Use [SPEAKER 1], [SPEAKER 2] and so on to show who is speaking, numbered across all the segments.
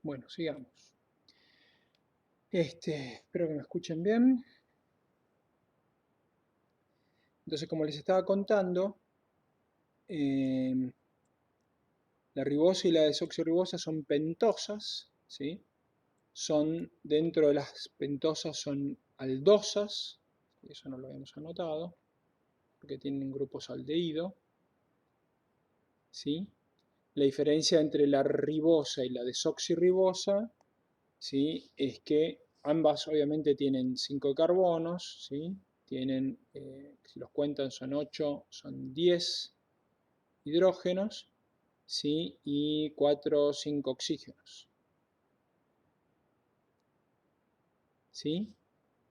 [SPEAKER 1] Bueno, sigamos. Espero que me escuchen bien. Entonces, como les estaba contando, la ribosa y la desoxirribosa son pentosas, ¿sí? Dentro de las pentosas son aldosas, eso no lo habíamos anotado, porque tienen grupos aldehído, ¿sí? La diferencia entre la ribosa y la desoxirribosa, ¿sí? Es que ambas obviamente tienen 5 carbonos, ¿sí? Tienen, si los cuentan son 8, son 10 hidrógenos, ¿sí? Y 4 o 5 oxígenos, ¿sí?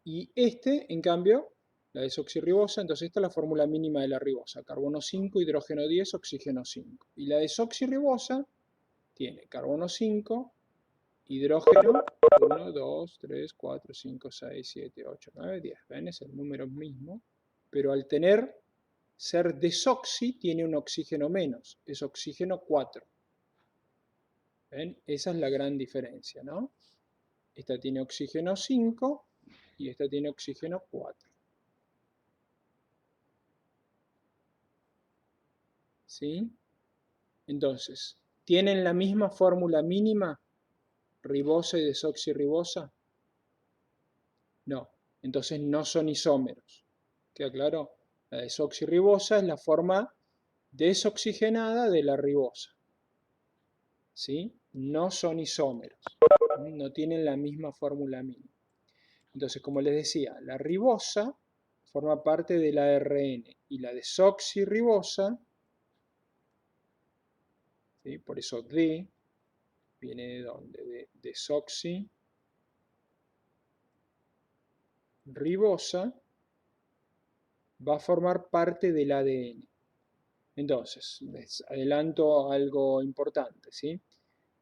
[SPEAKER 1] Y en cambio, la desoxirribosa, entonces esta es la fórmula mínima de la ribosa, carbono 5, hidrógeno 10, oxígeno 5. Y la desoxirribosa tiene carbono 5, hidrógeno 1, 2, 3, 4, 5, 6, 7, 8, 9, 10. ¿Ven? Es el número mismo, pero al ser desoxi tiene un oxígeno menos, es oxígeno 4. ¿Ven? Esa es la gran diferencia, ¿no? Esta tiene oxígeno 5 y esta tiene oxígeno 4. ¿Sí? Entonces, ¿tienen la misma fórmula mínima, ribosa y desoxirribosa? No, entonces no son isómeros. ¿Queda claro? La desoxirribosa es la forma desoxigenada de la ribosa. ¿Sí? No son isómeros. No tienen la misma fórmula mínima. Entonces, como les decía, la ribosa forma parte del ARN y la desoxirribosa, ¿sí? Por eso D viene de dónde? De desoxirribosa va a formar parte del ADN. Entonces, les adelanto algo importante, ¿sí?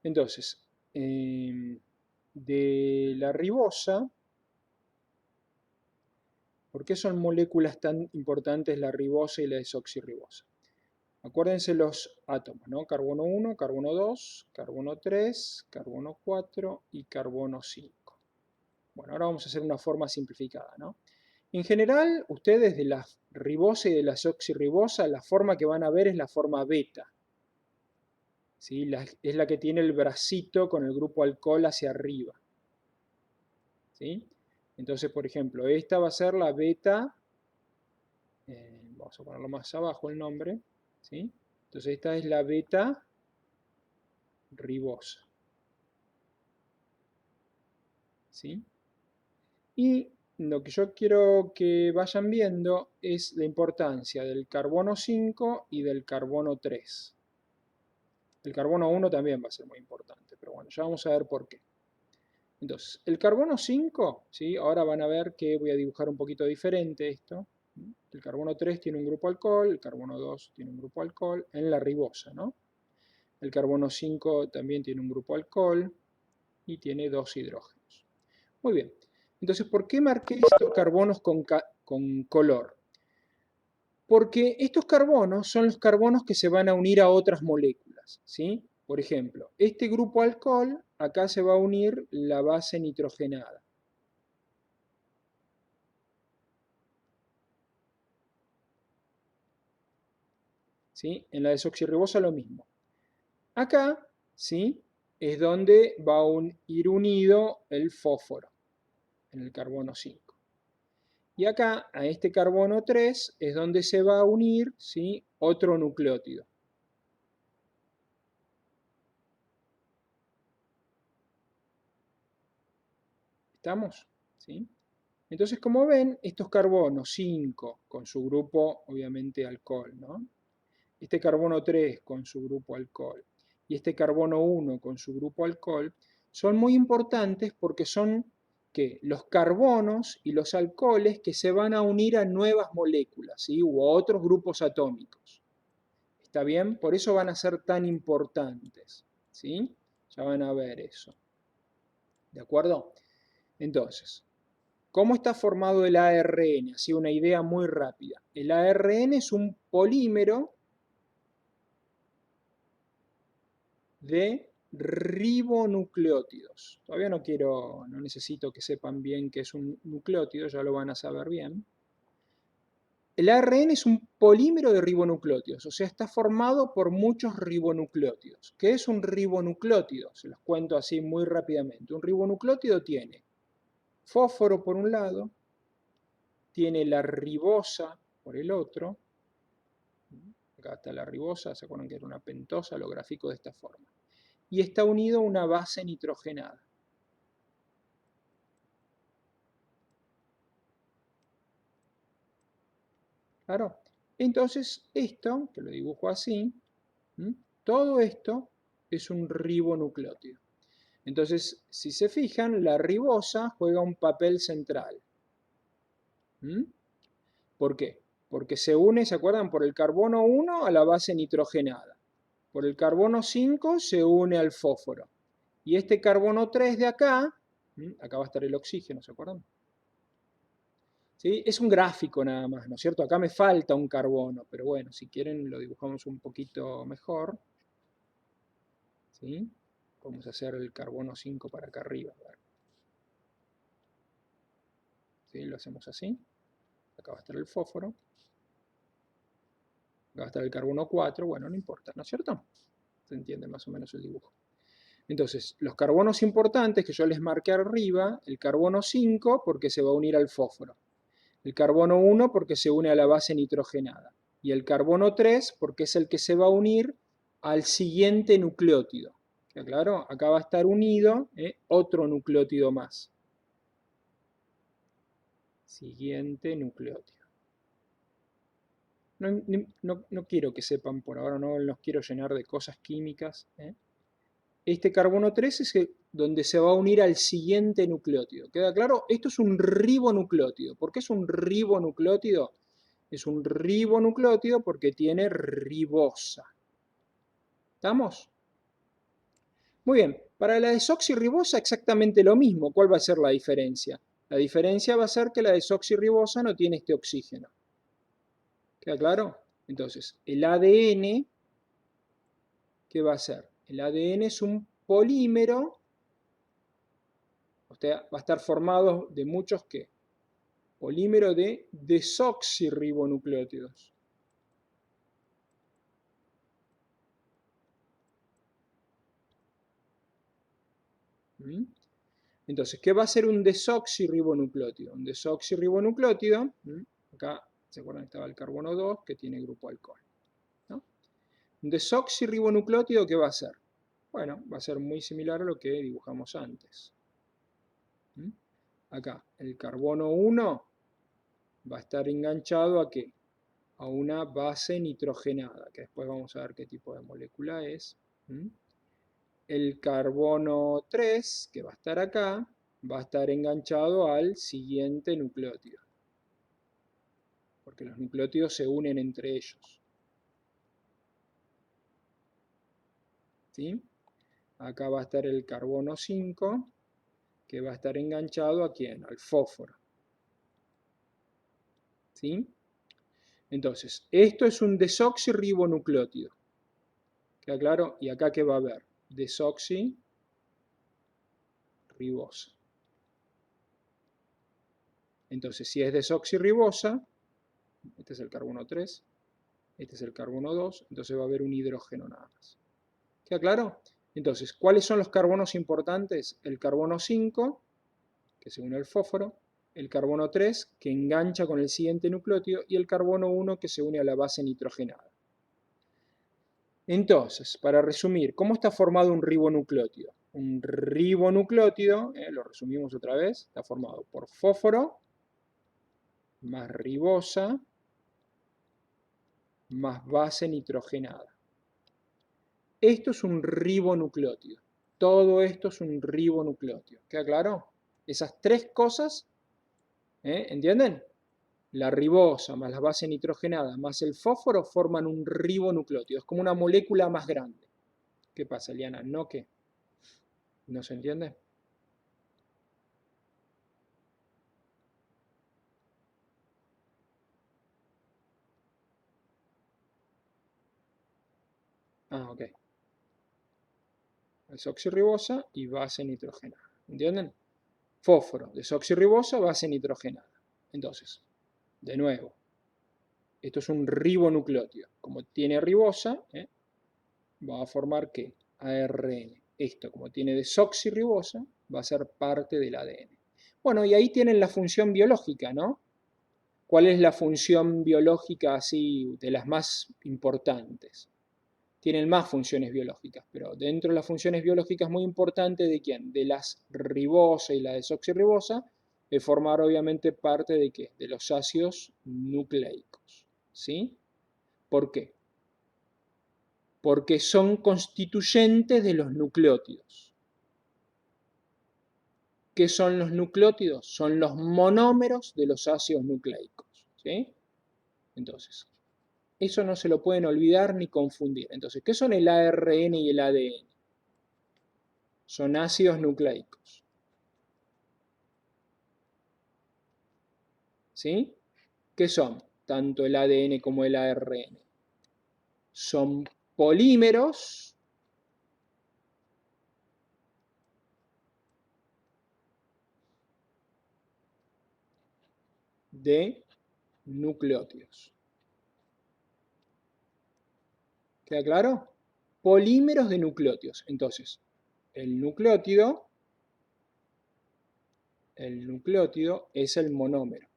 [SPEAKER 1] Entonces, de la ribosa, ¿por qué son moléculas tan importantes la ribosa y la desoxirribosa? Acuérdense los átomos, ¿no? Carbono 1, carbono 2, carbono 3, carbono 4 y carbono 5. Bueno, ahora vamos a hacer una forma simplificada, ¿no? En general, ustedes de la ribosa y de la desoxirribosa, la forma que van a ver es la forma beta. ¿Sí? Es la que tiene el bracito con el grupo alcohol hacia arriba. ¿Sí? Entonces, por ejemplo, esta va a ser la beta, vamos a ponerlo más abajo el nombre, ¿sí? Entonces esta es la beta ribosa. ¿Sí? Y lo que yo quiero que vayan viendo es la importancia del carbono 5 y del carbono 3. El carbono 1 también va a ser muy importante, pero bueno, ya vamos a ver por qué. Entonces, el carbono 5, ¿sí? Ahora van a ver que voy a dibujar un poquito diferente esto. El carbono 3 tiene un grupo alcohol, el carbono 2 tiene un grupo alcohol en la ribosa, ¿no? El carbono 5 también tiene un grupo alcohol y tiene 2 hidrógenos. Muy bien, entonces, ¿por qué marqué estos carbonos con color? Porque estos carbonos son los carbonos que se van a unir a otras moléculas, ¿sí? Por ejemplo, este grupo alcohol, acá se va a unir la base nitrogenada. ¿Sí? En la desoxirribosa lo mismo. Acá, ¿sí? Es donde va a ir unido el fósforo, en el carbono 5. Y acá, a este carbono 3, es donde se va a unir, ¿sí? Otro nucleótido. ¿Estamos? ¿Sí? Entonces, como ven, estos carbonos 5 con su grupo, obviamente, alcohol, ¿no? Este carbono 3 con su grupo alcohol y este carbono 1 con su grupo alcohol son muy importantes porque son ¿qué? Los carbonos y los alcoholes que se van a unir a nuevas moléculas, ¿sí? U otros grupos atómicos. ¿Está bien? Por eso van a ser tan importantes, ¿sí? Ya van a ver eso. ¿De acuerdo? Entonces, ¿cómo está formado el ARN? Así una idea muy rápida. El ARN es un polímero de ribonucleótidos. Todavía no necesito que sepan bien qué es un nucleótido, ya lo van a saber bien. El ARN es un polímero de ribonucleótidos, o sea, está formado por muchos ribonucleótidos. ¿Qué es un ribonucleótido? Se los cuento así muy rápidamente. Un ribonucleótido tiene fósforo por un lado, tiene la ribosa por el otro. Acá está la ribosa, ¿se acuerdan que era una pentosa? Lo grafico de esta forma. Y está unido a una base nitrogenada. Claro. Entonces, esto, que lo dibujo así, todo esto es un ribonucleótido. Entonces, si se fijan, la ribosa juega un papel central. ¿Por qué? Porque se une, ¿se acuerdan? Por el carbono 1 a la base nitrogenada. Por el carbono 5 se une al fósforo. Y este carbono 3 de acá, acá va a estar el oxígeno, ¿se acuerdan? ¿Sí? Es un gráfico nada más, ¿no es cierto? Acá me falta un carbono, pero bueno, si quieren lo dibujamos un poquito mejor. ¿Sí? Vamos a hacer el carbono 5 para acá arriba. A ver. ¿Sí? Lo hacemos así. Acá va a estar el fósforo. Acá va a estar el carbono 4. Bueno, no importa, ¿no es cierto? Se entiende más o menos el dibujo. Entonces, los carbonos importantes que yo les marqué arriba, el carbono 5 porque se va a unir al fósforo. El carbono 1 porque se une a la base nitrogenada. Y el carbono 3 porque es el que se va a unir al siguiente nucleótido. ¿Queda claro? Acá va a estar unido otro nucleótido más. Siguiente nucleótido. No quiero que sepan por ahora, no los quiero llenar de cosas químicas. Este carbono 3 es donde se va a unir al siguiente nucleótido. ¿Queda claro? Esto es un ribonucleótido. ¿Por qué es un ribonucleótido? Es un ribonucleótido porque tiene ribosa. ¿Estamos? Muy bien. Para la desoxirribosa exactamente lo mismo. ¿Cuál va a ser la diferencia? La diferencia va a ser que la desoxirribosa no tiene este oxígeno. ¿Queda claro? Entonces, el ADN, ¿qué va a ser? El ADN es un polímero, o sea, va a estar formado de muchos ¿qué? Polímero de desoxirribonucleótidos. Entonces, ¿qué va a ser un desoxirribonucleótido? Un desoxirribonucleótido, acá se acuerdan que estaba el carbono 2 que tiene grupo alcohol. ¿No? Un desoxirribonucleótido, ¿qué va a ser? Bueno, va a ser muy similar a lo que dibujamos antes. Acá, el carbono 1 va a estar enganchado ¿a qué? A una base nitrogenada, que después vamos a ver qué tipo de molécula es. El carbono 3, que va a estar acá, va a estar enganchado al siguiente nucleótido. Porque los nucleótidos se unen entre ellos. ¿Sí? Acá va a estar el carbono 5, que va a estar enganchado ¿a quién? Al fósforo. ¿Sí? Entonces, esto es un desoxirribonucleótido. ¿Queda claro? ¿Y acá qué va a haber? Desoxirribosa. Entonces, si es desoxirribosa, este es el carbono 3, este es el carbono 2, entonces va a haber un hidrógeno nada más. ¿Queda claro? Entonces, ¿cuáles son los carbonos importantes? El carbono 5, que se une al fósforo, el carbono 3, que engancha con el siguiente nucleótido, y el carbono 1, que se une a la base nitrogenada. Entonces, para resumir, ¿cómo está formado un ribonucleótido? Un ribonucleótido, lo resumimos otra vez, está formado por fósforo, más ribosa, más base nitrogenada. Esto es un ribonucleótido. Todo esto es un ribonucleótido. ¿Queda claro? Esas tres cosas, ¿entienden? La ribosa más la base nitrogenada más el fósforo forman un ribonucleótido. Es como una molécula más grande. ¿Qué pasa, Eliana? ¿No qué? ¿No se entiende? Ah, ok. desoxirribosa y base nitrogenada. ¿Entienden? Fósforo, desoxirribosa, base nitrogenada. Entonces, de nuevo, esto es un ribonucleótido. Como tiene ribosa, va a formar ¿qué? ARN. Esto, como tiene desoxirribosa, va a ser parte del ADN. Bueno, y ahí tienen la función biológica, ¿no? ¿Cuál es la función biológica así de las más importantes? Tienen más funciones biológicas, pero dentro de las funciones biológicas muy importantes, ¿de quién? De las ribosa y la desoxirribosa, de formar obviamente parte de ¿qué? De los ácidos nucleicos, ¿sí? ¿Por qué? Porque son constituyentes de los nucleótidos. ¿Qué son los nucleótidos? Son los monómeros de los ácidos nucleicos, ¿sí? Entonces, eso no se lo pueden olvidar ni confundir. Entonces, ¿qué son el ARN y el ADN? Son ácidos nucleicos. ¿Sí? ¿Qué son? Tanto el ADN como el ARN. Son polímeros de nucleótidos. ¿Queda claro? Polímeros de nucleótidos. Entonces, el nucleótido es el monómero.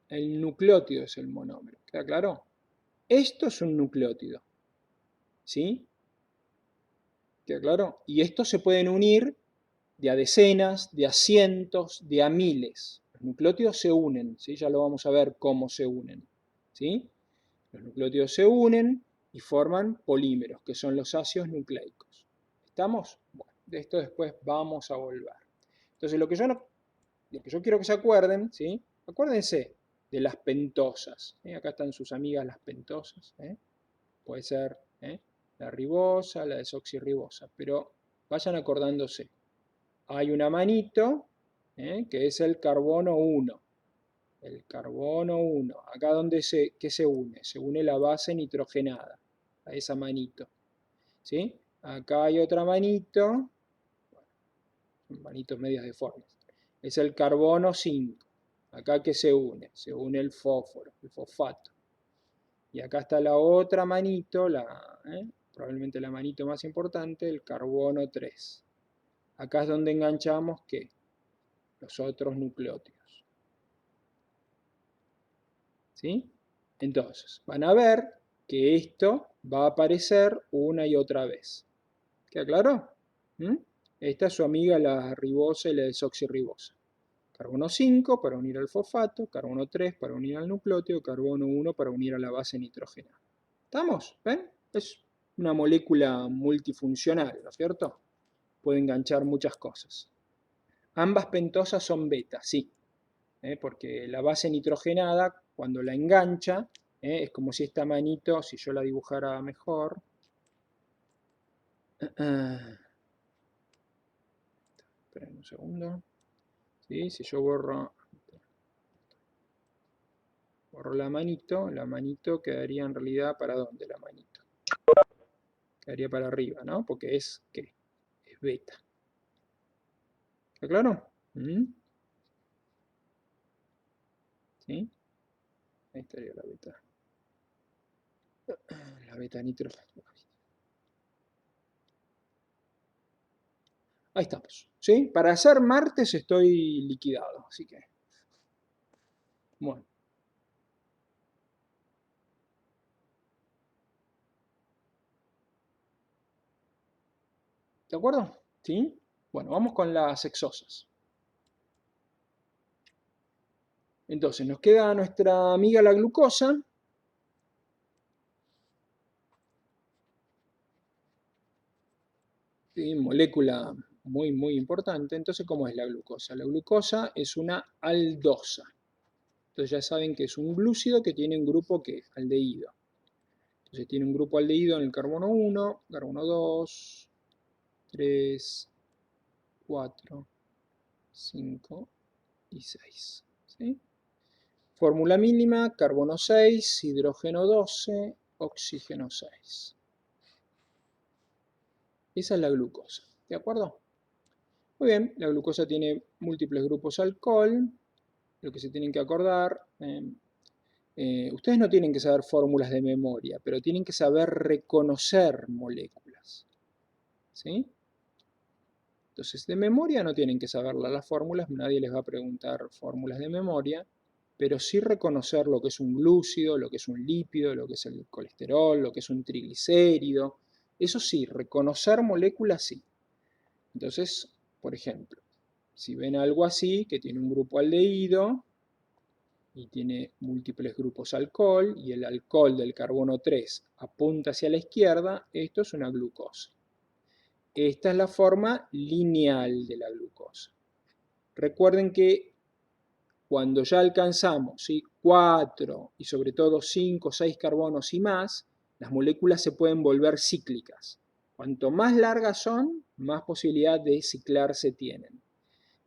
[SPEAKER 1] El nucleótido es el monómero. ¿Queda claro? Esto es un nucleótido. ¿Sí? ¿Queda claro? Y estos se pueden unir de a decenas, de a cientos, de a miles. Los nucleótidos se unen, ¿sí? Ya lo vamos a ver cómo se unen. ¿Sí? Los nucleótidos se unen y forman polímeros, que son los ácidos nucleicos. ¿Estamos? Bueno, de esto después vamos a volver. Entonces, lo que yo quiero que se acuerden, ¿sí? Acuérdense de las pentosas. Acá están sus amigas las pentosas. Puede ser la ribosa, la desoxirribosa, pero vayan acordándose. Hay una manito que es el carbono 1. El carbono 1. Acá ¿qué se une? Se une la base nitrogenada a esa manito. ¿Sí? Acá hay otra manito, manitos medias deformes. Es el carbono 5. Acá ¿qué se une? Se une el fósforo, el fosfato. Y acá está la otra manito, probablemente la manito más importante, el carbono 3. Acá es donde enganchamos ¿qué? Los otros nucleótidos. ¿Sí? Entonces, van a ver que esto va a aparecer una y otra vez. ¿Queda claro? Esta es su amiga la ribosa y la desoxirribosa. Carbono 5 para unir al fosfato, carbono 3 para unir al nucleótido, carbono 1 para unir a la base nitrogenada. ¿Estamos? ¿Ven? Es una molécula multifuncional, ¿no es cierto? Puede enganchar muchas cosas. Ambas pentosas son beta, sí, porque la base nitrogenada, cuando la engancha, es como si esta manito, si yo la dibujara mejor, esperen un segundo, ¿sí? Si yo borro la manito quedaría en realidad ¿para dónde la manito? Quedaría para arriba, ¿no? Porque es, ¿qué? Es beta. ¿Está claro? ¿Sí? Ahí estaría la beta. La beta nitro. Ahí estamos. ¿Sí? Para hacer martes estoy liquidado, así que. Bueno. ¿De acuerdo? ¿Sí? Bueno, vamos con las hexosas. Entonces, nos queda nuestra amiga la glucosa. ¿Sí? Molécula muy, muy importante. Entonces, ¿cómo es la glucosa? La glucosa es una aldosa. Entonces ya saben que es un glúcido que tiene un grupo ¿qué? Aldehído. Entonces tiene un grupo aldehído en el carbono 1, carbono 2, 3, 4, 5 y 6. ¿Sí? Fórmula mínima, carbono 6, hidrógeno 12, oxígeno 6. Esa es la glucosa, ¿de acuerdo? Muy bien, la glucosa tiene múltiples grupos alcohol. Lo que se tienen que acordar, ustedes no tienen que saber fórmulas de memoria, pero tienen que saber reconocer moléculas, ¿sí? Entonces, de memoria no tienen que saberlas las fórmulas, nadie les va a preguntar fórmulas de memoria, pero sí reconocer lo que es un glúcido, lo que es un lípido, lo que es el colesterol, lo que es un triglicérido. Eso sí, reconocer moléculas sí. Entonces, por ejemplo, si ven algo así, que tiene un grupo aldehído y tiene múltiples grupos alcohol, y el alcohol del carbono 3 apunta hacia la izquierda, esto es una glucosa. Esta es la forma lineal de la glucosa. Recuerden que cuando ya alcanzamos 4 y sobre todo 5 o 6 carbonos y más, las moléculas se pueden volver cíclicas. Cuanto más largas son, más posibilidad de ciclarse tienen.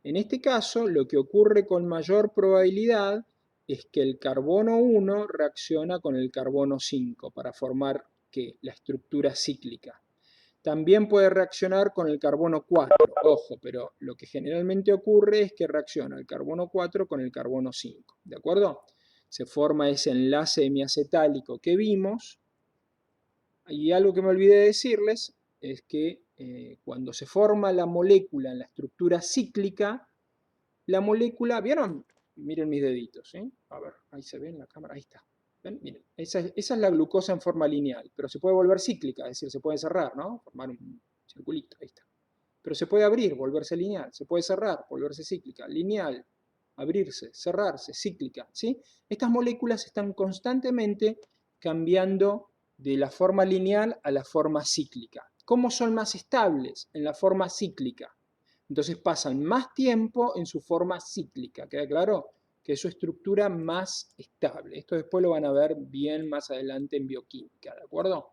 [SPEAKER 1] En este caso, lo que ocurre con mayor probabilidad es que el carbono 1 reacciona con el carbono 5 para formar la estructura cíclica. También puede reaccionar con el carbono 4, ojo, pero lo que generalmente ocurre es que reacciona el carbono 4 con el carbono 5, ¿de acuerdo? Se forma ese enlace hemiacetálico que vimos, y algo que me olvidé de decirles es que cuando se forma la molécula en la estructura cíclica, la molécula, ¿vieron? Miren mis deditos, ¿sí? A ver, ahí se ve en la cámara, ahí está. ¿Ven? Miren, esa es la glucosa en forma lineal, pero se puede volver cíclica, es decir, se puede cerrar, ¿no? Formar un circulito, ahí está. Pero se puede abrir, volverse lineal, se puede cerrar, volverse cíclica, lineal, abrirse, cerrarse, cíclica, ¿sí? Estas moléculas están constantemente cambiando de la forma lineal a la forma cíclica. ¿Cómo son más estables? En la forma cíclica. Entonces pasan más tiempo en su forma cíclica, ¿queda claro? Que es su estructura más estable. Esto después lo van a ver bien más adelante en bioquímica, ¿de acuerdo?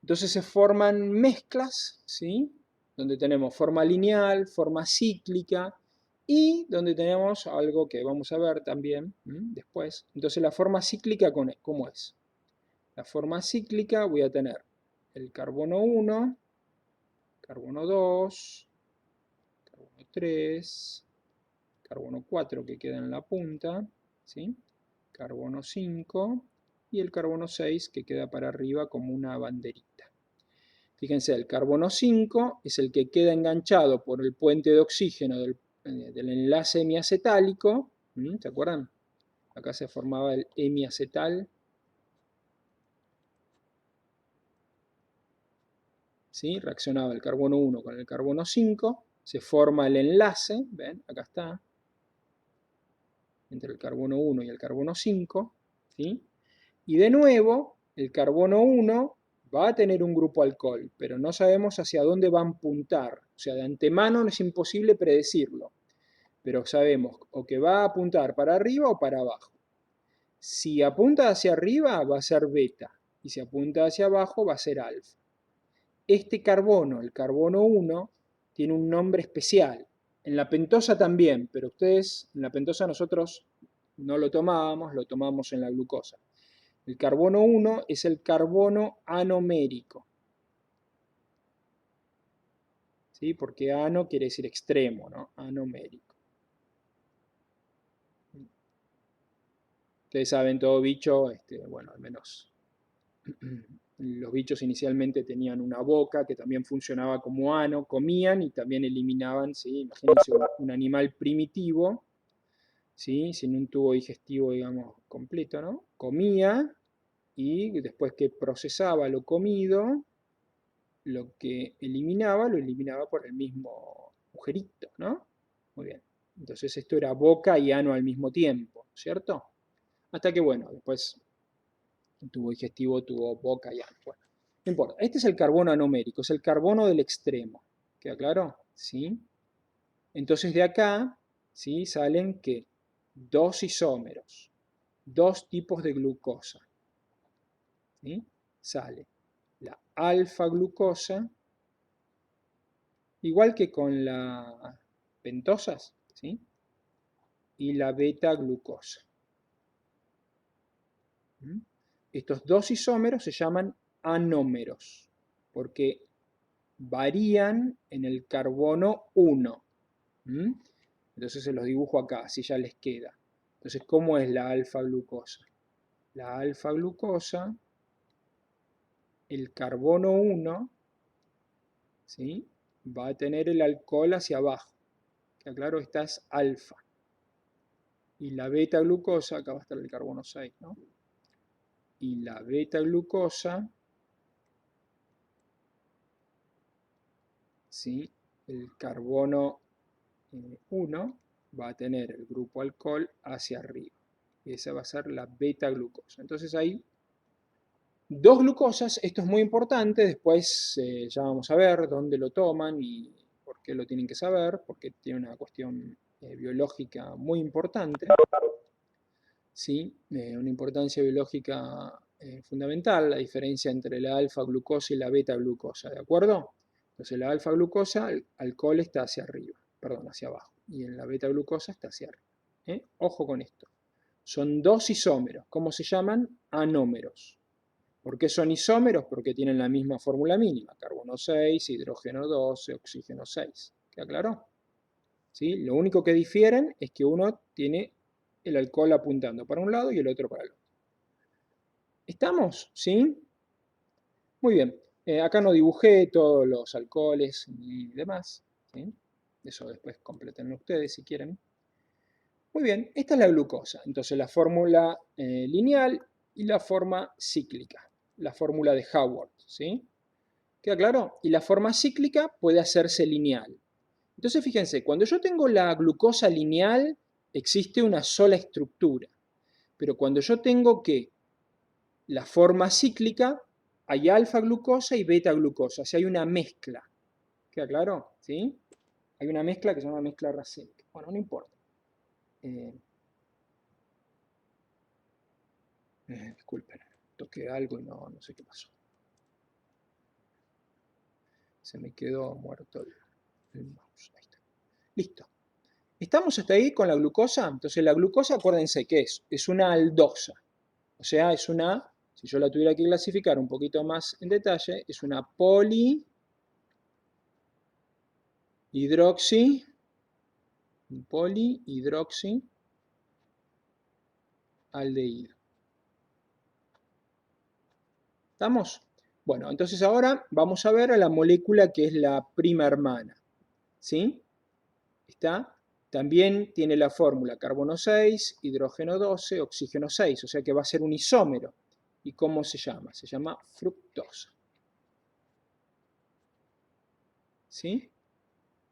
[SPEAKER 1] Entonces se forman mezclas, ¿sí? Donde tenemos forma lineal, forma cíclica y donde tenemos algo que vamos a ver también después. Entonces la forma cíclica, ¿cómo es? La forma cíclica voy a tener el carbono 1, carbono 2, carbono 3, carbono 4 que queda en la punta, ¿sí? Carbono 5 y el carbono 6 que queda para arriba como una banderita. Fíjense, el carbono 5 es el que queda enganchado por el puente de oxígeno del enlace hemiacetálico, ¿se acuerdan? Acá se formaba el hemiacetal, ¿sí? Reaccionaba el carbono 1 con el carbono 5, se forma el enlace, ¿ven? Acá está, entre el carbono 1 y el carbono 5, ¿sí? Y de nuevo, el carbono 1 va a tener un grupo alcohol, pero no sabemos hacia dónde va a apuntar. O sea, de antemano es imposible predecirlo, pero sabemos o que va a apuntar para arriba o para abajo. Si apunta hacia arriba va a ser beta, y si apunta hacia abajo va a ser alfa. Este carbono, el carbono 1, tiene un nombre especial. En la pentosa también, pero ustedes, en la pentosa nosotros no lo tomábamos en la glucosa. El carbono 1 es el carbono anomérico, ¿sí? Porque ano quiere decir extremo, ¿no? Anomérico. Ustedes saben, todo bicho, bueno, al menos los bichos inicialmente tenían una boca que también funcionaba como ano, comían y también eliminaban, ¿sí? Imagínense un animal primitivo, ¿sí? Sin un tubo digestivo, digamos, completo, ¿no? Comía y después que procesaba lo comido, lo que eliminaba, lo eliminaba por el mismo agujerito, ¿no? Muy bien. Entonces esto era boca y ano al mismo tiempo, ¿cierto? Hasta que, bueno, después el tubo digestivo tuvo boca y ano. Bueno, no importa. Este es el carbono anomérico, es el carbono del extremo. ¿Queda claro? ¿Sí? Entonces de acá, ¿sí? Salen, ¿qué? Dos isómeros, dos tipos de glucosa. ¿Sí? Sale la alfa-glucosa, igual que con las pentosas, ¿sí? y la beta-glucosa. Estos dos isómeros se llaman anómeros, porque varían en el carbono 1. Entonces se los dibujo acá, así ya les queda. Entonces, ¿cómo es la alfa-glucosa? La alfa-glucosa, el carbono 1, ¿sí?, va a tener el alcohol hacia abajo. Que claro, esta es alfa. Y la beta-glucosa, acá va a estar el carbono 6, ¿no? Y la beta-glucosa, ¿sí?, el carbono 1 va a tener el grupo alcohol hacia arriba. Y esa va a ser la beta-glucosa. Entonces hay dos glucosas, esto es muy importante, después ya vamos a ver dónde lo toman y por qué lo tienen que saber, porque tiene una cuestión biológica muy importante, ¿sí? Una importancia biológica fundamental, la diferencia entre la alfa-glucosa y la beta-glucosa, ¿de acuerdo? Entonces la alfa-glucosa, el alcohol está hacia arriba, perdón, hacia abajo, y en la beta-glucosa está hacia arriba. Ojo con esto. Son dos isómeros, ¿cómo se llaman? Anómeros. ¿Por qué son isómeros? Porque tienen la misma fórmula mínima, carbono 6, hidrógeno 12, oxígeno 6. ¿Queda claro? ¿Sí? Lo único que difieren es que uno tiene el alcohol apuntando para un lado y el otro para el otro. ¿Estamos? ¿Sí? Muy bien. Acá no dibujé todos los alcoholes y demás, ¿sí? Eso después completenlo ustedes si quieren. Muy bien, esta es la glucosa. Entonces la fórmula lineal y la forma cíclica. La fórmula de Howard, ¿sí? ¿Queda claro? Y la forma cíclica puede hacerse lineal. Entonces fíjense, cuando yo tengo la glucosa lineal, existe una sola estructura. Pero cuando yo tengo que la forma cíclica, hay alfa-glucosa y beta-glucosa. O sea, hay una mezcla. ¿Queda claro? ¿Sí? Hay una mezcla que se llama mezcla Racemic. Bueno, no importa. Disculpen, toqué algo y no sé qué pasó. Se me quedó muerto el mouse. Ahí está. Listo. ¿Estamos hasta ahí con la glucosa? Entonces la glucosa, acuérdense que es una aldosa. O sea, es una, si yo la tuviera que clasificar un poquito más en detalle, es una polihidroxialdehído. ¿Estamos? Bueno, entonces ahora vamos a ver a la molécula que es la prima hermana. ¿Sí? ¿Está? También tiene la fórmula carbono 6, hidrógeno 12, oxígeno 6, o sea que va a ser un isómero. ¿Y cómo se llama? Se llama fructosa. ¿Sí?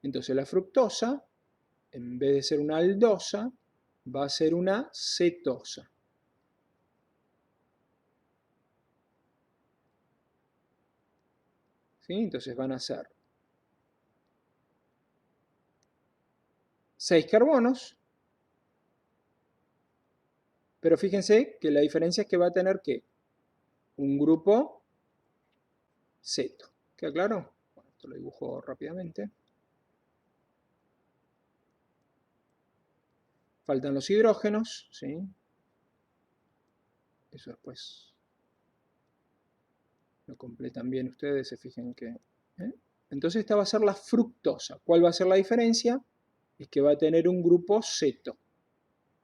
[SPEAKER 1] Entonces la fructosa, en vez de ser una aldosa, va a ser una cetosa. ¿Sí? Entonces van a ser 6 carbonos, pero fíjense que la diferencia es que va a tener que un grupo ceto. ¿Queda claro? Bueno, esto lo dibujo rápidamente. Faltan los hidrógenos, ¿sí? Eso después lo completan bien ustedes, se fijen que... Entonces esta va a ser la fructosa. ¿Cuál va a ser la diferencia? Es que va a tener un grupo ceto,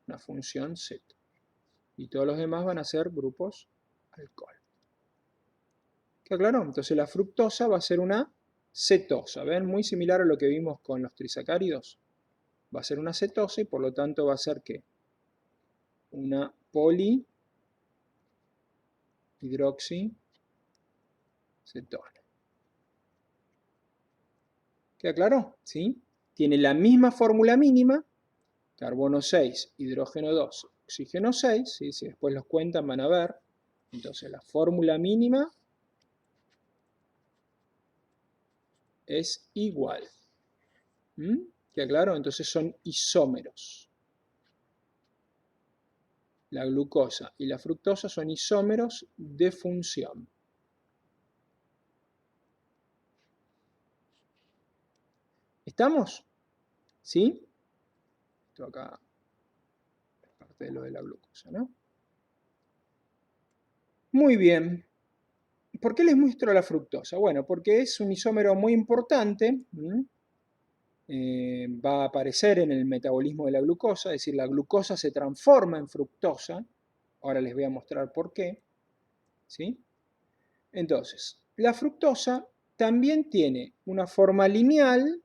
[SPEAKER 1] una función ceto. Y todos los demás van a ser grupos alcohol. ¿Queda claro? Entonces la fructosa va a ser una cetosa. ¿Ven? Muy similar a lo que vimos con los trisacáridos. Va a ser una cetosa y por lo tanto va a ser ¿qué? Una polihidroxicetona. ¿Queda claro? ¿Sí? Tiene la misma fórmula mínima, carbono 6, hidrógeno 2, oxígeno 6, ¿sí? Si después los cuentan van a ver. Entonces la fórmula mínima es igual. ¿Queda claro? Entonces son isómeros. La glucosa y la fructosa son isómeros de función. ¿Estamos? ¿Sí? Esto acá parte de lo de la glucosa, ¿no? Muy bien. ¿Por qué les muestro la fructosa? Bueno, porque es un isómero muy importante. Va a aparecer en el metabolismo de la glucosa, es decir, la glucosa se transforma en fructosa. Ahora les voy a mostrar por qué. ¿Sí? Entonces, la fructosa también tiene una forma lineal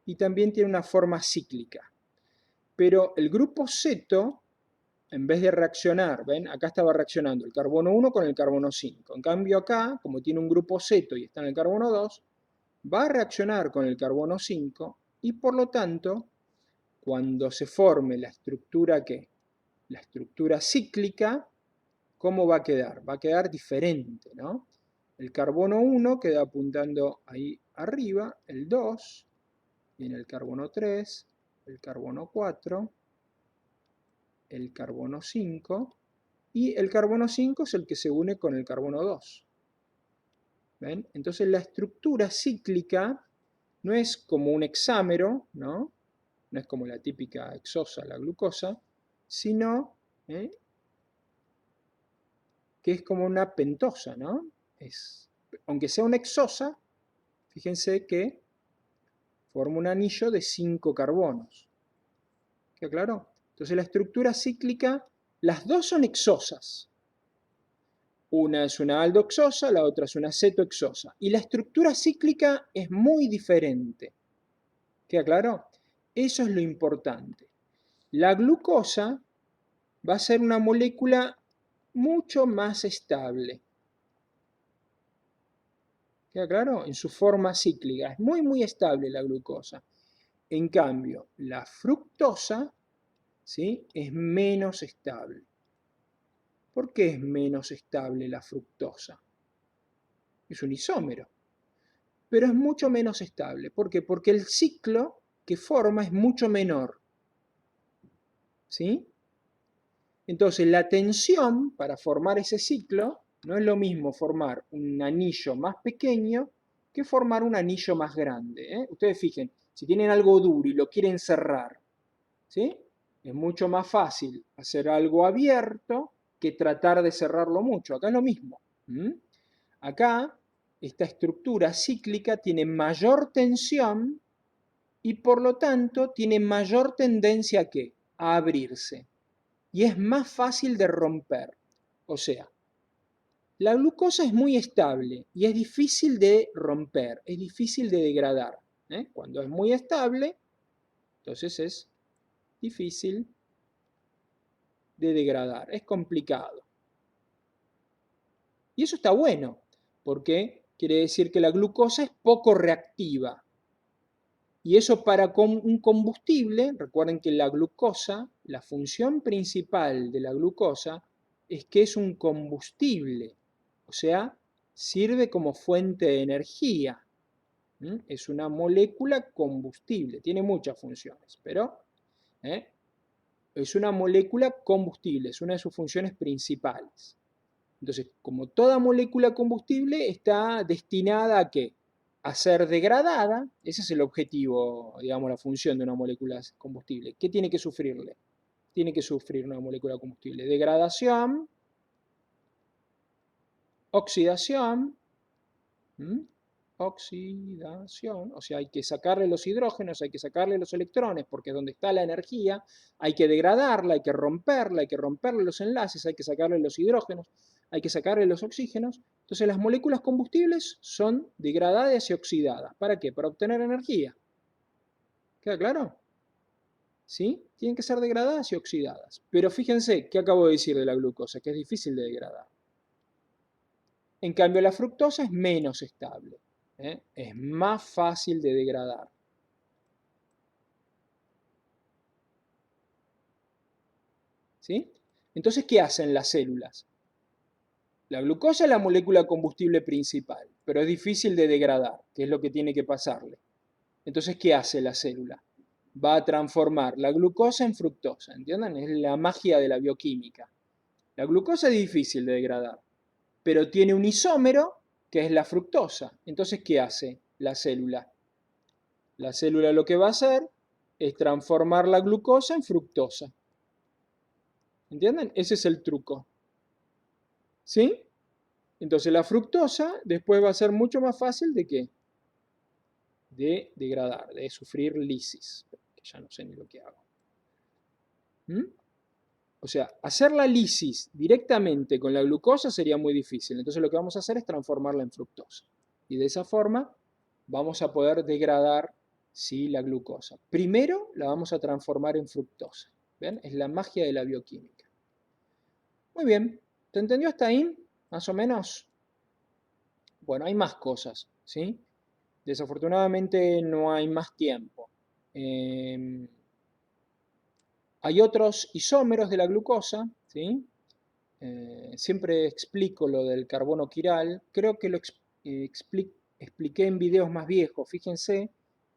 [SPEAKER 1] y también tiene una forma cíclica. Pero el grupo ceto, en vez de reaccionar, ¿ven? Acá estaba reaccionando el carbono 1 con el carbono 5. En cambio acá, como tiene un grupo ceto y está en el carbono 2, va a reaccionar con el carbono 5 y por lo tanto, cuando se forme la estructura ¿qué? La estructura cíclica, ¿cómo va a quedar? Va a quedar diferente, ¿no? El carbono 1 queda apuntando ahí arriba, el 2, viene el carbono 3, el carbono 4, el carbono 5, y el carbono 5 es el que se une con el carbono 2. ¿Ven? Entonces la estructura cíclica no es como un hexámero, ¿no? No es como la típica hexosa, la glucosa, sino que es como una pentosa, ¿no? Aunque sea una hexosa, fíjense que forma un anillo de 5 carbonos. ¿Queda claro? Entonces la estructura cíclica, las dos son hexosas. Una es una aldohexosa, la otra es una cetohexosa. Y la estructura cíclica es muy diferente. ¿Queda claro? Eso es lo importante. La glucosa va a ser una molécula mucho más estable. ¿Queda claro? En su forma cíclica. Es muy, muy estable la glucosa. En cambio, la fructosa, ¿sí?, es menos estable. ¿Por qué es menos estable la fructosa? Es un isómero, pero es mucho menos estable. ¿Por qué? Porque el ciclo que forma es mucho menor. ¿Sí? Entonces, la tensión para formar ese ciclo no es lo mismo formar un anillo más pequeño que formar un anillo más grande. Ustedes fijen, si tienen algo duro y lo quieren cerrar, ¿sí?, es mucho más fácil hacer algo abierto que tratar de cerrarlo mucho. Acá es lo mismo. Acá, esta estructura cíclica tiene mayor tensión y por lo tanto tiene mayor tendencia a ¿qué? A abrirse. Y es más fácil de romper. O sea, la glucosa es muy estable y es difícil de romper, es difícil de degradar. Cuando es muy estable, entonces es difícil de degradar, es complicado. Y eso está bueno, porque quiere decir que la glucosa es poco reactiva. Y eso para un combustible, recuerden que la glucosa, la función principal de la glucosa es que es un combustible, o sea, sirve como fuente de energía. Es una molécula combustible, tiene muchas funciones, pero es una molécula combustible, es una de sus funciones principales. Entonces, como toda molécula combustible, está destinada a ¿qué? A ser degradada. Ese es el objetivo, digamos, la función de una molécula combustible. ¿Qué tiene que sufrirle? Tiene que sufrir una molécula combustible: degradación, oxidación, oxidación, o sea, hay que sacarle los hidrógenos, hay que sacarle los electrones, porque es donde está la energía, hay que degradarla, hay que romperle los enlaces, hay que sacarle los hidrógenos, hay que sacarle los oxígenos. Entonces las moléculas combustibles son degradadas y oxidadas. ¿Para qué? Para obtener energía. ¿Queda claro? ¿Sí? Tienen que ser degradadas y oxidadas. Pero fíjense, ¿qué acabo de decir de la glucosa? Que es difícil de degradar. En cambio, la fructosa es menos estable. Es más fácil de degradar. ¿Sí? Entonces, ¿qué hacen las células? La glucosa es la molécula combustible principal, pero es difícil de degradar, que es lo que tiene que pasarle. Entonces, ¿qué hace la célula? Va a transformar la glucosa en fructosa, ¿entienden? Es la magia de la bioquímica. La glucosa es difícil de degradar, pero tiene un isómero que es la fructosa. Entonces, ¿qué hace la célula? La célula lo que va a hacer es transformar la glucosa en fructosa. ¿Entienden? Ese es el truco. ¿Sí? Entonces la fructosa después va a ser mucho más fácil de ¿qué? De degradar, de sufrir lisis. Que ya no sé ni lo que hago. ¿Mm? O sea, hacer la lisis directamente con la glucosa sería muy difícil. Entonces lo que vamos a hacer es transformarla en fructosa. Y de esa forma vamos a poder degradar, ¿sí?, la glucosa. Primero la vamos a transformar en fructosa. ¿Ven? Es la magia de la bioquímica. Muy bien. ¿Te entendió hasta ahí? Más o menos. Bueno, hay más cosas, ¿sí? Desafortunadamente no hay más tiempo. Hay otros isómeros de la glucosa, ¿sí? Siempre explico lo del carbono quiral. Creo que lo expliqué en videos más viejos. Fíjense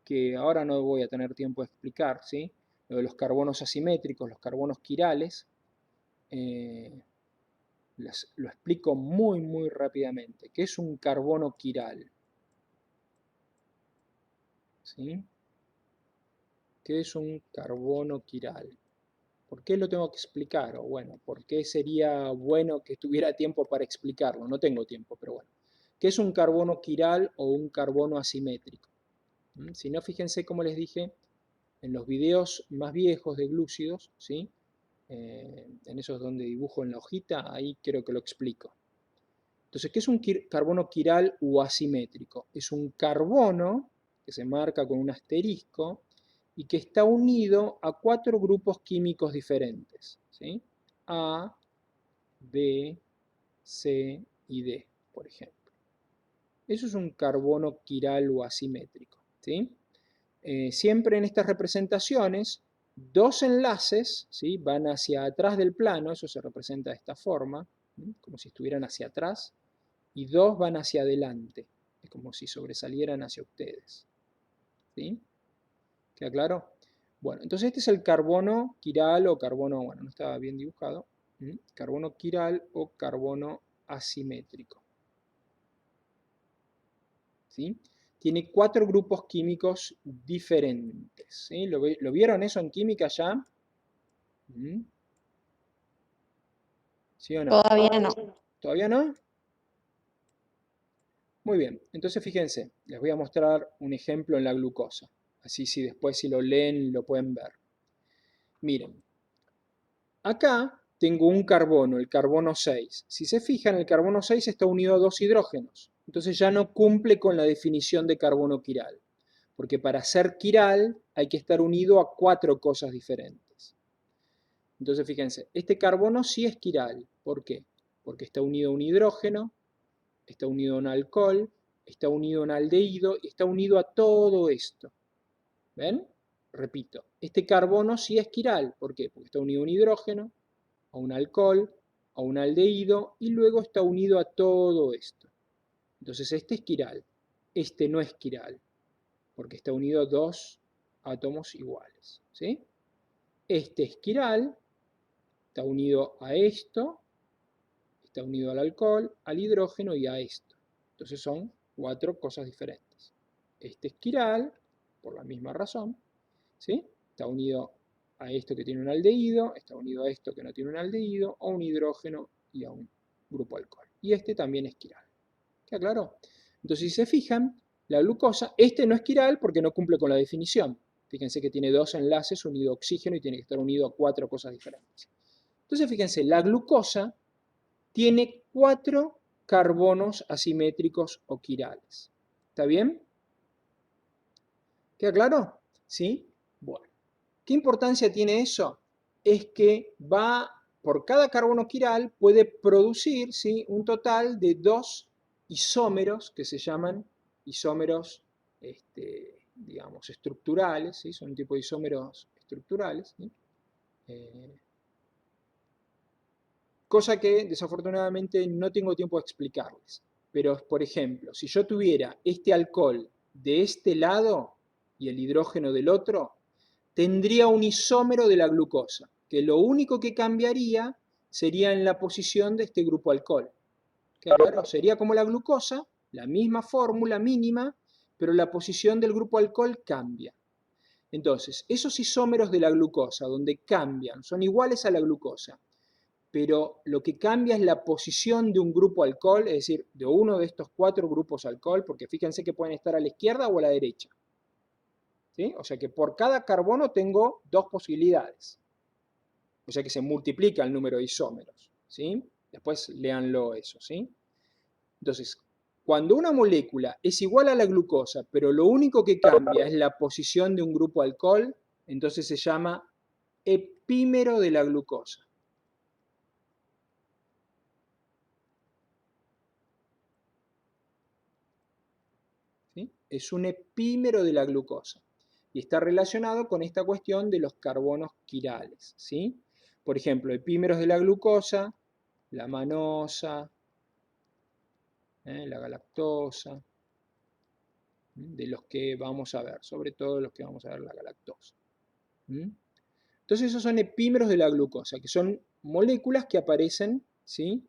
[SPEAKER 1] que ahora no voy a tener tiempo de explicar, ¿sí? Lo de los carbonos asimétricos, los carbonos quirales. Lo explico muy, muy rápidamente. ¿Qué es un carbono quiral? ¿Sí? ¿Qué es un carbono quiral? ¿Por qué lo tengo que explicar? O bueno, ¿por qué sería bueno que tuviera tiempo para explicarlo? No tengo tiempo, pero bueno. ¿Qué es un carbono quiral o un carbono asimétrico? Si no, fíjense como les dije en los videos más viejos de glúcidos, ¿sí? En esos donde dibujo en la hojita, ahí creo que lo explico. Entonces, ¿qué es un carbono quiral o asimétrico? Es un carbono que se marca con un asterisco y que está unido a 4 grupos químicos diferentes, ¿sí? A, B, C y D, por ejemplo. Eso es un carbono quiral o asimétrico, ¿sí? Siempre en estas representaciones, 2 enlaces, ¿sí?, van hacia atrás del plano, eso se representa de esta forma, ¿sí?, como si estuvieran hacia atrás, y 2 van hacia adelante, es como si sobresalieran hacia ustedes. ¿Sí? ¿Queda claro? Bueno, entonces este es el carbono quiral o carbono, bueno, no estaba bien dibujado, carbono quiral o carbono asimétrico. ¿Sí? Tiene 4 grupos químicos diferentes. ¿Sí? ¿Lo vieron eso en química ya? ¿Sí o no?
[SPEAKER 2] Todavía no.
[SPEAKER 1] ¿Todavía no? Muy bien, entonces fíjense, les voy a mostrar un ejemplo en la glucosa. Así si después si lo leen lo pueden ver. Miren, acá tengo un carbono, el carbono 6. Si se fijan, el carbono 6 está unido a 2 hidrógenos. Entonces ya no cumple con la definición de carbono quiral. Porque para ser quiral hay que estar unido a 4 cosas diferentes. Entonces fíjense, este carbono sí es quiral. ¿Por qué? Porque está unido a un hidrógeno, está unido a un alcohol, está unido a un aldehído y está unido a todo esto. ¿Ven? Repito, este carbono sí es quiral. ¿Por qué? Porque está unido a un hidrógeno, a un alcohol, a un aldehído y luego está unido a todo esto. Entonces este es quiral. Este no es quiral porque está unido a 2 átomos iguales. ¿Sí? Este es quiral, está unido a esto, está unido al alcohol, al hidrógeno y a esto. Entonces son 4 cosas diferentes. Este es quiral, por la misma razón, ¿sí? Está unido a esto que tiene un aldehído, está unido a esto que no tiene un aldehído, a un hidrógeno y a un grupo alcohol. Y este también es quiral. ¿Queda claro? Entonces, si se fijan, la glucosa, este no es quiral porque no cumple con la definición. Fíjense que tiene 2 enlaces unido a oxígeno y tiene que estar unido a 4 cosas diferentes. Entonces, fíjense, la glucosa tiene 4 carbonos asimétricos o quirales. ¿Está bien? ¿Queda claro? ¿Sí? Bueno. ¿Qué importancia tiene eso? Es que por cada carbono quiral puede producir, ¿sí?, un total de 2 isómeros que se llaman isómeros, digamos, estructurales, ¿sí? Son un tipo de isómeros estructurales, ¿sí? Cosa que desafortunadamente no tengo tiempo de explicarles. Pero, por ejemplo, si yo tuviera este alcohol de este lado y el hidrógeno del otro, tendría un isómero de la glucosa, que lo único que cambiaría sería en la posición de este grupo alcohol. Claro, sería como la glucosa, la misma fórmula mínima, pero la posición del grupo alcohol cambia. Entonces, esos isómeros de la glucosa, donde cambian, son iguales a la glucosa, pero lo que cambia es la posición de un grupo alcohol, es decir, de uno de estos 4 grupos alcohol, porque fíjense que pueden estar a la izquierda o a la derecha. ¿Sí? O sea que por cada carbono tengo 2 posibilidades. O sea que se multiplica el número de isómeros. ¿Sí? Después léanlo eso. ¿Sí? Entonces, cuando una molécula es igual a la glucosa, pero lo único que cambia es la posición de un grupo alcohol, entonces se llama epímero de la glucosa. ¿Sí? Es un epímero de la glucosa. Y está relacionado con esta cuestión de los carbonos quirales. ¿Sí? Por ejemplo, epímeros de la glucosa, la manosa, la galactosa, de los que vamos a ver, sobre todo los que vamos a ver la galactosa. Entonces esos son epímeros de la glucosa, que son moléculas que aparecen, ¿sí?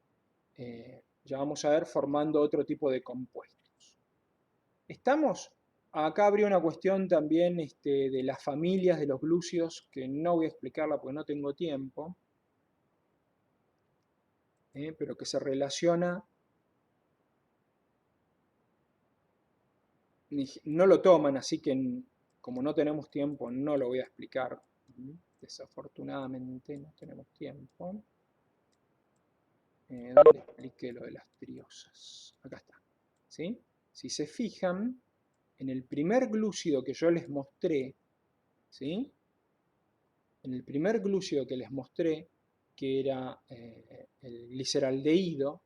[SPEAKER 1] Ya vamos a ver, formando otro tipo de compuestos. ¿Estamos? Acá habría una cuestión también de las familias de los glúcidos, que no voy a explicarla porque no tengo tiempo, pero que se relaciona, no lo toman, así que como no tenemos tiempo no lo voy a explicar. Desafortunadamente no tenemos tiempo. ¿Dónde expliqué lo de las triosas? Acá está. ¿Sí? Si se fijan, en el primer glúcido que yo les mostré, ¿sí? En el primer glúcido que les mostré, que era el gliceraldehído,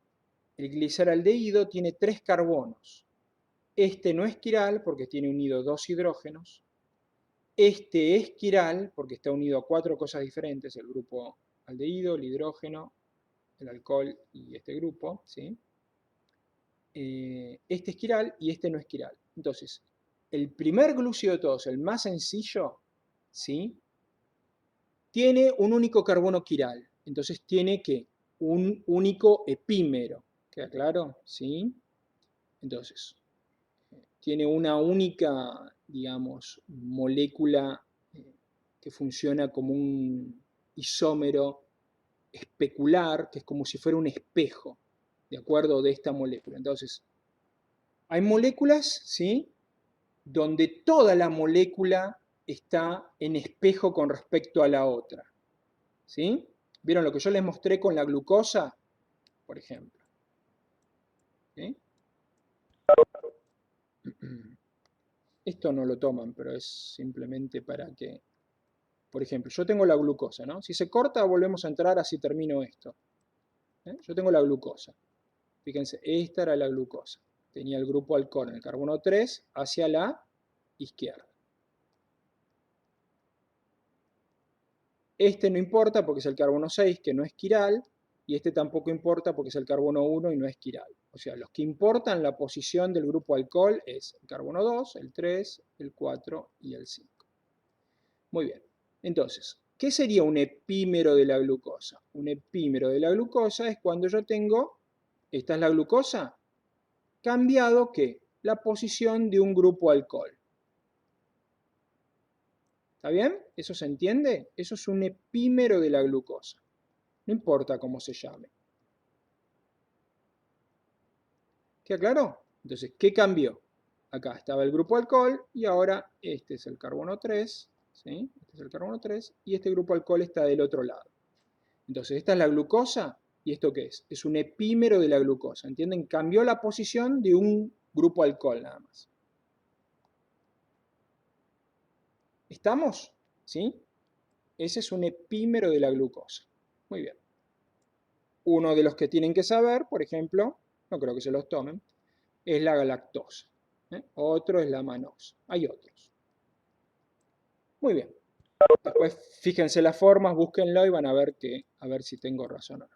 [SPEAKER 1] el gliceraldehído tiene 3 carbonos. Este no es quiral porque tiene unido 2 hidrógenos. Este es quiral porque está unido a 4 cosas diferentes, el grupo aldehído, el hidrógeno, el alcohol y este grupo, ¿sí? Este es quiral y este no es quiral. Entonces, el primer glúcido de todos, el más sencillo, ¿sí? Tiene un único carbono quiral. Entonces tiene que un único epímero. ¿Queda claro? ¿Sí? Entonces, tiene una única, digamos, molécula que funciona como un isómero especular, que es como si fuera un espejo, ¿de acuerdo? De esta molécula. Entonces, hay moléculas, ¿sí? Donde toda la molécula está en espejo con respecto a la otra, ¿sí? ¿Vieron lo que yo les mostré con la glucosa, por ejemplo? ¿Sí? Esto no lo toman, pero es simplemente para que... Por ejemplo, yo tengo la glucosa, ¿no? Si se corta, volvemos a entrar, así termino esto. Yo tengo la glucosa. Fíjense, esta era la glucosa. Tenía el grupo alcohol en el carbono 3 hacia la izquierda. Este no importa porque es el carbono 6, que no es quiral, y este tampoco importa porque es el carbono 1 y no es quiral. O sea, los que importan la posición del grupo alcohol es el carbono 2, el 3, el 4 y el 5. Muy bien. Entonces, ¿qué sería un epímero de la glucosa? Un epímero de la glucosa es cuando yo tengo, esta es la glucosa, cambiado ¿qué? La posición de un grupo alcohol. ¿Está bien? ¿Eso se entiende? Eso es un epímero de la glucosa. No importa cómo se llame. ¿Queda claro? Entonces, ¿qué cambió? Acá estaba el grupo alcohol y ahora este es el carbono 3, ¿sí? Este es el carbono 3 y este grupo alcohol está del otro lado. Entonces, esta es la glucosa y ¿esto qué es? Es un epímero de la glucosa, ¿entienden? Cambió la posición de un grupo alcohol nada más. ¿Estamos? ¿Sí? Ese es un epímero de la glucosa. Muy bien. Uno de los que tienen que saber, por ejemplo, no creo que se los tomen, es la galactosa. Otro es la manosa. Hay otros. Muy bien. Después fíjense las formas, búsquenlo y van a ver, a ver si tengo razón o no.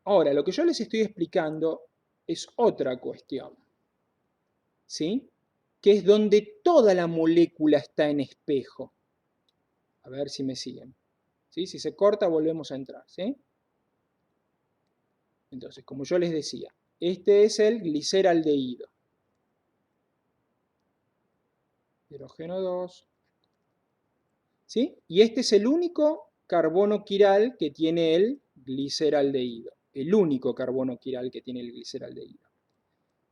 [SPEAKER 1] Ahora, lo que yo les estoy explicando es otra cuestión, ¿sí? Que es donde toda la molécula está en espejo. A ver si me siguen. ¿Sí? Si se corta, volvemos a entrar, ¿sí? Entonces, como yo les decía, este es el gliceraldehído. Hidrógeno 2, ¿sí? Y este es el único carbono quiral que tiene el gliceraldehído. El único carbono quiral que tiene el gliceraldehído.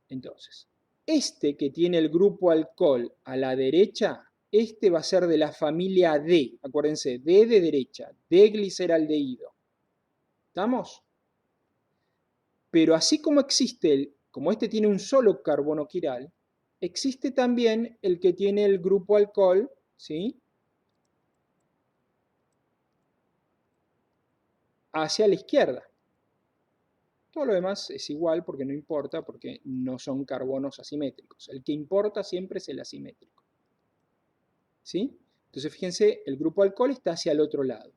[SPEAKER 1] Entonces, este que tiene el grupo alcohol a la derecha, este va a ser de la familia D. Acuérdense, D de derecha, D gliceraldehído. ¿Estamos? Pero así como existe, como este tiene un solo carbono quiral, existe también el que tiene el grupo alcohol, ¿sí? Hacia la izquierda. Todo lo demás es igual porque no importa, porque no son carbonos asimétricos. El que importa siempre es el asimétrico. ¿Sí? Entonces fíjense, el grupo alcohol está hacia el otro lado.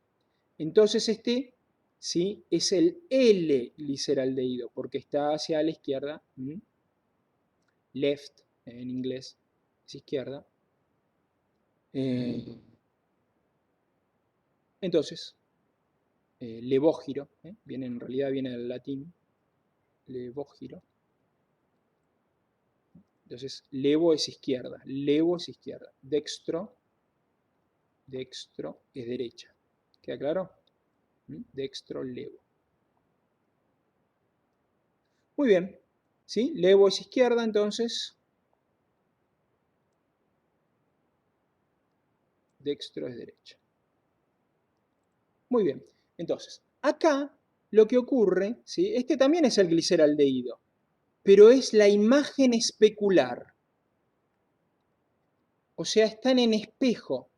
[SPEAKER 1] Entonces este, ¿sí? Es el L-gliceraldehído, porque está hacia la izquierda. Left, en inglés, es izquierda. Entonces, levógiro, en realidad viene del latín, levógiro. Entonces, levo es izquierda, levo es izquierda, dextro es derecha. ¿Queda claro? Dextro, levo. Muy bien, ¿sí? Levo es izquierda, entonces, dextro es derecha. Muy bien, entonces, acá lo que ocurre, ¿sí? Este también es el gliceraldehído, pero es la imagen especular. O sea, están en espejo.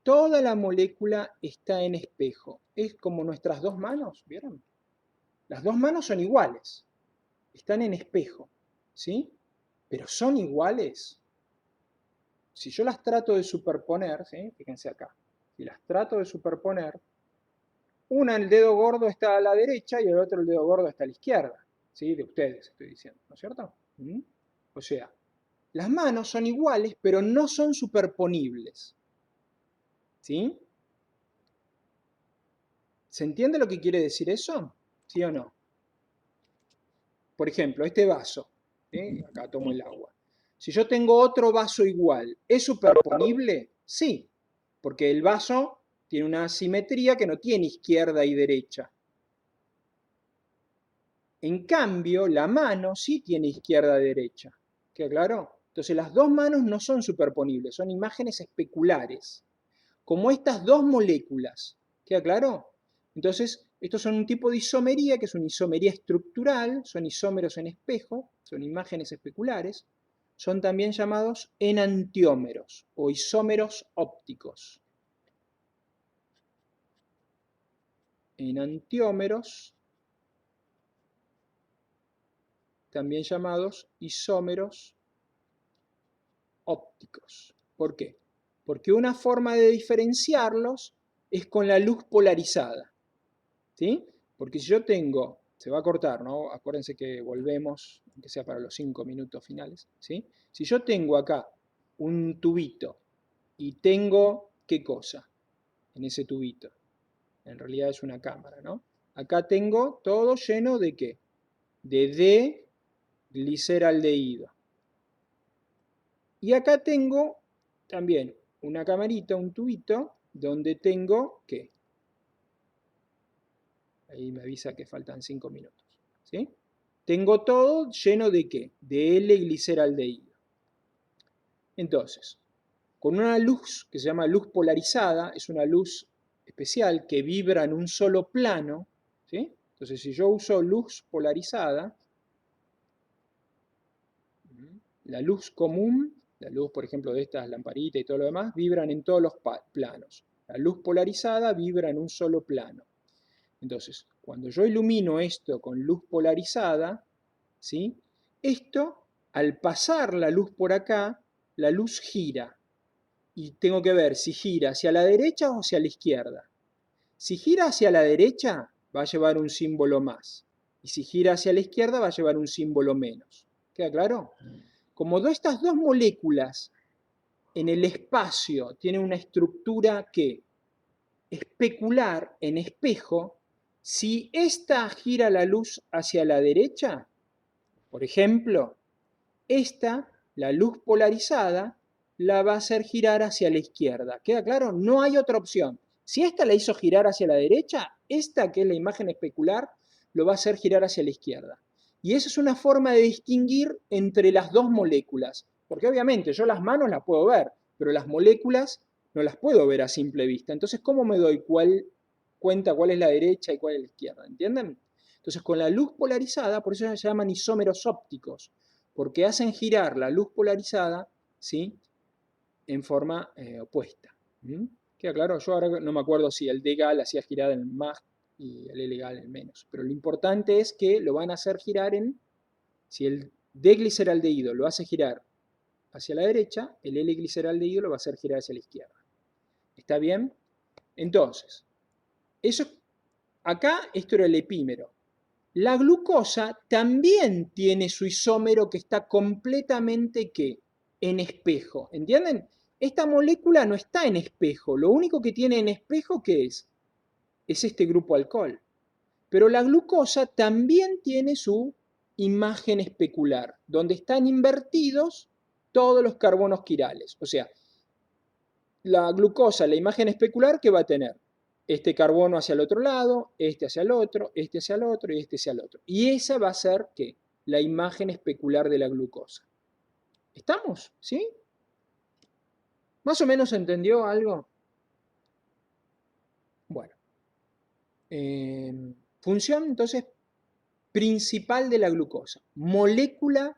[SPEAKER 1] Toda la molécula está en espejo. Es como nuestras dos manos, ¿vieron? Las dos manos son iguales. Están en espejo, ¿sí? Pero son iguales. Si yo las trato de superponer, ¿sí? Fíjense acá. Si las trato de superponer, una, el dedo gordo está a la derecha y el otro, el dedo gordo, está a la izquierda. ¿Sí? De ustedes estoy diciendo, ¿no es cierto? O sea, las manos son iguales, pero no son superponibles. ¿Sí? ¿Se entiende lo que quiere decir eso? ¿Sí o no? Por ejemplo, este vaso. Acá tomo el agua. Si yo tengo otro vaso igual, ¿es superponible? Sí, porque el vaso tiene una simetría que no tiene izquierda y derecha. En cambio, la mano sí tiene izquierda y derecha. ¿Queda claro? Entonces las dos manos no son superponibles, son imágenes especulares. Como estas dos moléculas. ¿Queda claro? Entonces, estos son un tipo de isomería, que es una isomería estructural, son isómeros en espejo, son imágenes especulares. Son también llamados enantiómeros o isómeros ópticos. Enantiómeros, también llamados isómeros ópticos. ¿Por qué? Porque una forma de diferenciarlos es con la luz polarizada. ¿Sí? Porque si yo tengo, se va a cortar, ¿no? Acuérdense que volvemos, aunque sea para los 5 minutos finales, ¿sí? Si yo tengo acá un tubito y tengo, ¿qué cosa? En ese tubito. En realidad es una cámara, ¿no? Acá tengo todo lleno de ¿qué? De D-gliceraldehído. Y acá tengo también una camarita, un tubito, donde tengo ¿qué? Ahí me avisa que faltan 5 minutos. ¿Sí? Tengo todo lleno de ¿qué? De L-gliceraldehído. Entonces, con una luz que se llama luz polarizada, es una luz especial que vibra en un solo plano. ¿Sí? Entonces, si yo uso luz polarizada, la luz común, la luz, por ejemplo, de estas lamparitas y todo lo demás, vibran en todos los planos. La luz polarizada vibra en un solo plano. Entonces, cuando yo ilumino esto con luz polarizada, ¿sí? Esto, al pasar la luz por acá, la luz gira. Y tengo que ver si gira hacia la derecha o hacia la izquierda. Si gira hacia la derecha, va a llevar un símbolo más. Y si gira hacia la izquierda, va a llevar un símbolo menos. ¿Queda claro? Como estas dos moléculas en el espacio tienen una estructura que especular en espejo, si esta gira la luz hacia la derecha, por ejemplo, esta, la luz polarizada, la va a hacer girar hacia la izquierda. ¿Queda claro? No hay otra opción. Si esta la hizo girar hacia la derecha, esta que es la imagen especular, lo va a hacer girar hacia la izquierda. Y esa es una forma de distinguir entre las dos moléculas. Porque obviamente yo las manos las puedo ver, pero las moléculas no las puedo ver a simple vista. Entonces, ¿cómo me doy cuenta cuál es la derecha y cuál es la izquierda? ¿Entienden? Entonces, con la luz polarizada, por eso se llaman isómeros ópticos, porque hacen girar la luz polarizada, ¿sí?, en forma opuesta. ¿Mm? ¿Queda claro? Yo ahora no me acuerdo si el D gal hacía girar en más y el L gal en menos, pero lo importante es que lo van a hacer girar si el D gliceraldehído lo hace girar hacia la derecha, el L gliceraldehído lo va a hacer girar hacia la izquierda. ¿Está bien? Entonces, eso, acá esto era el epímero. La glucosa también tiene su isómero que está completamente ¿qué? En espejo. ¿Entienden? Esta molécula no está en espejo. Lo único que tiene en espejo, ¿qué es? Es este grupo alcohol. Pero la glucosa también tiene su imagen especular, donde están invertidos todos los carbonos quirales. O sea, la glucosa, la imagen especular, ¿qué va a tener? Este carbono hacia el otro lado, este hacia el otro, este hacia el otro y este hacia el otro. Y esa va a ser, ¿qué? La imagen especular de la glucosa. ¿Estamos? ¿Sí? ¿Más o menos entendió algo? Bueno. Función, entonces, principal de la glucosa. Molécula,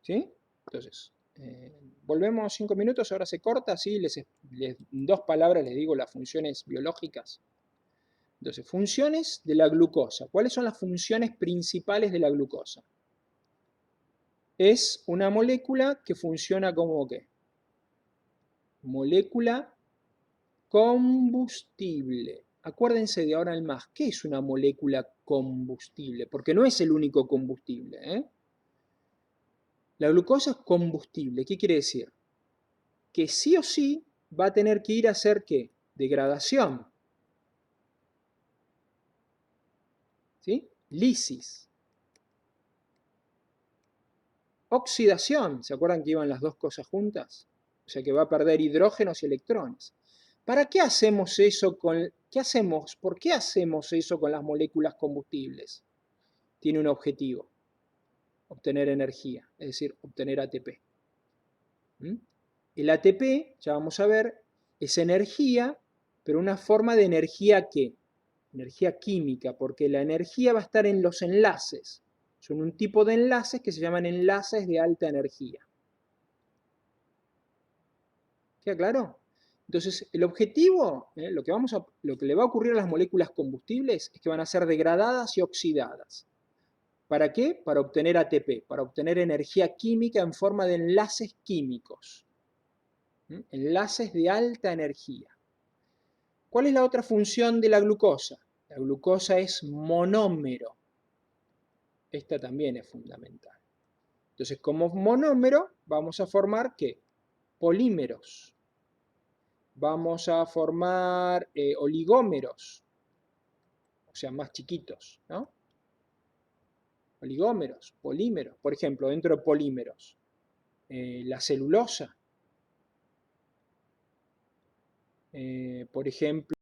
[SPEAKER 1] ¿sí? Entonces, volvemos 5 minutos, ahora se corta, ¿sí? En 2 palabras les digo las funciones biológicas. Entonces, funciones de la glucosa. ¿Cuáles son las funciones principales de la glucosa? Es una molécula que funciona como ¿qué? Molécula combustible. Acuérdense de ahora en más, ¿qué es una molécula combustible? Porque no es el único combustible, ¿eh? La glucosa es combustible. ¿Qué quiere decir? Que sí o sí va a tener que ir a hacer ¿qué? Degradación. ¿Sí? Lisis. Oxidación. ¿Se acuerdan que iban las dos cosas juntas? O sea que va a perder hidrógenos y electrones. ¿Para qué hacemos eso ¿Por qué hacemos eso con las moléculas combustibles? Tiene un objetivo. Obtener energía, es decir, obtener ATP. ¿Mm? El ATP, ya vamos a ver, es energía, pero una forma de energía ¿qué? Energía química, porque la energía va a estar en los enlaces. Son un tipo de enlaces que se llaman enlaces de alta energía. ¿Queda claro? Entonces, el objetivo, lo que le va a ocurrir a las moléculas combustibles es que van a ser degradadas y oxidadas. ¿Para qué? Para obtener ATP, para obtener energía química en forma de enlaces químicos. Enlaces de alta energía. ¿Cuál es la otra función de la glucosa? La glucosa es monómero. Esta también es fundamental. Entonces, como monómero, vamos a formar ¿qué? Polímeros. Vamos a formar oligómeros, o sea, más chiquitos, ¿no? Oligómeros, polímeros. Por ejemplo, dentro de polímeros, la celulosa. Por ejemplo,